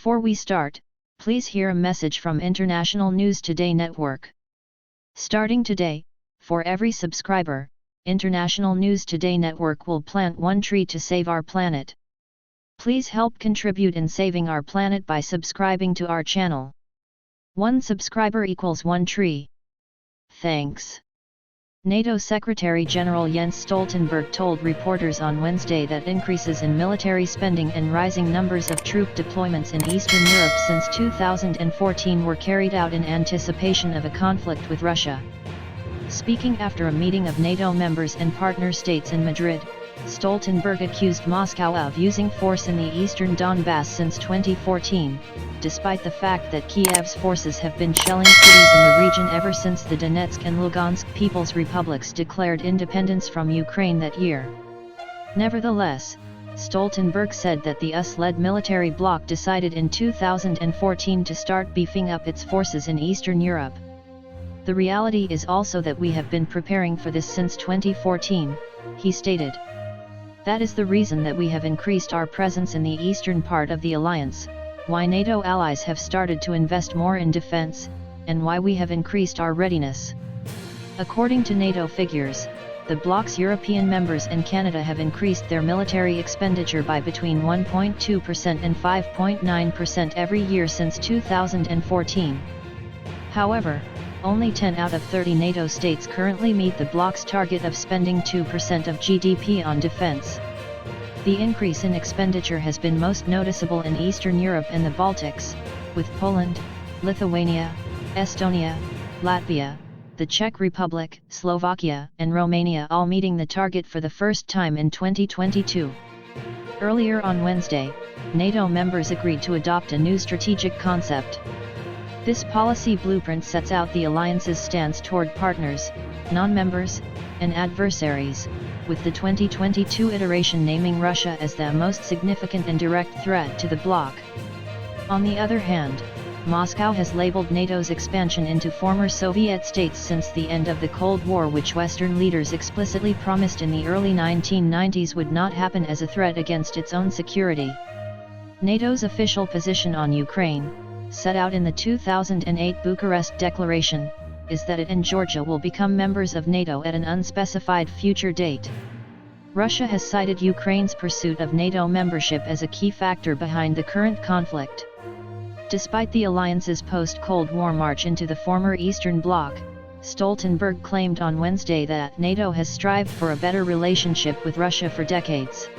Before we start, please hear a message from International News Today Network. Starting today, for every subscriber, International News Today Network will plant one tree to save our planet. Please help contribute in saving our planet by subscribing to our channel. One subscriber equals one tree. Thanks. NATO Secretary-General Jens Stoltenberg told reporters on Wednesday that increases in military spending and rising numbers of troop deployments in Eastern Europe since 2014 were carried out in anticipation of a conflict with Russia. Speaking after a meeting of NATO members and partner states in Madrid, Stoltenberg accused Moscow of using force in the eastern Donbass since 2014, despite the fact that Kiev's forces have been shelling cities in the region ever since the Donetsk and Lugansk People's Republics declared independence from Ukraine that year. Nevertheless, Stoltenberg said that the US-led military bloc decided in 2014 to start beefing up its forces in Eastern Europe. The reality is also that we have been preparing for this since 2014, he stated. That is the reason that we have increased our presence in the eastern part of the alliance, why NATO allies have started to invest more in defense, and why we have increased our readiness. According to NATO figures, the bloc's European members and Canada have increased their military expenditure by between 1.2% and 5.9% every year since 2014. However, only 10 out of 30 NATO states currently meet the bloc's target of spending 2% of GDP on defense. The increase in expenditure has been most noticeable in Eastern Europe and the Baltics, with Poland, Lithuania, Estonia, Latvia, the Czech Republic, Slovakia, and Romania all meeting the target for the first time in 2022. Earlier on Wednesday, NATO members agreed to adopt a new strategic concept. This policy blueprint sets out the alliance's stance toward partners, non-members, and adversaries, with the 2022 iteration naming Russia as the most significant and direct threat to the bloc. On the other hand, Moscow has labeled NATO's expansion into former Soviet states since the end of the Cold War, which Western leaders explicitly promised in the early 1990s would not happen, as a threat against its own security. NATO's official position on Ukraine, set out in the 2008 Bucharest Declaration, is that it and Georgia will become members of NATO at an unspecified future date. Russia has cited Ukraine's pursuit of NATO membership as a key factor behind the current conflict. Despite the alliance's post-Cold War march into the former Eastern Bloc, Stoltenberg claimed on Wednesday that NATO has strived for a better relationship with Russia for decades.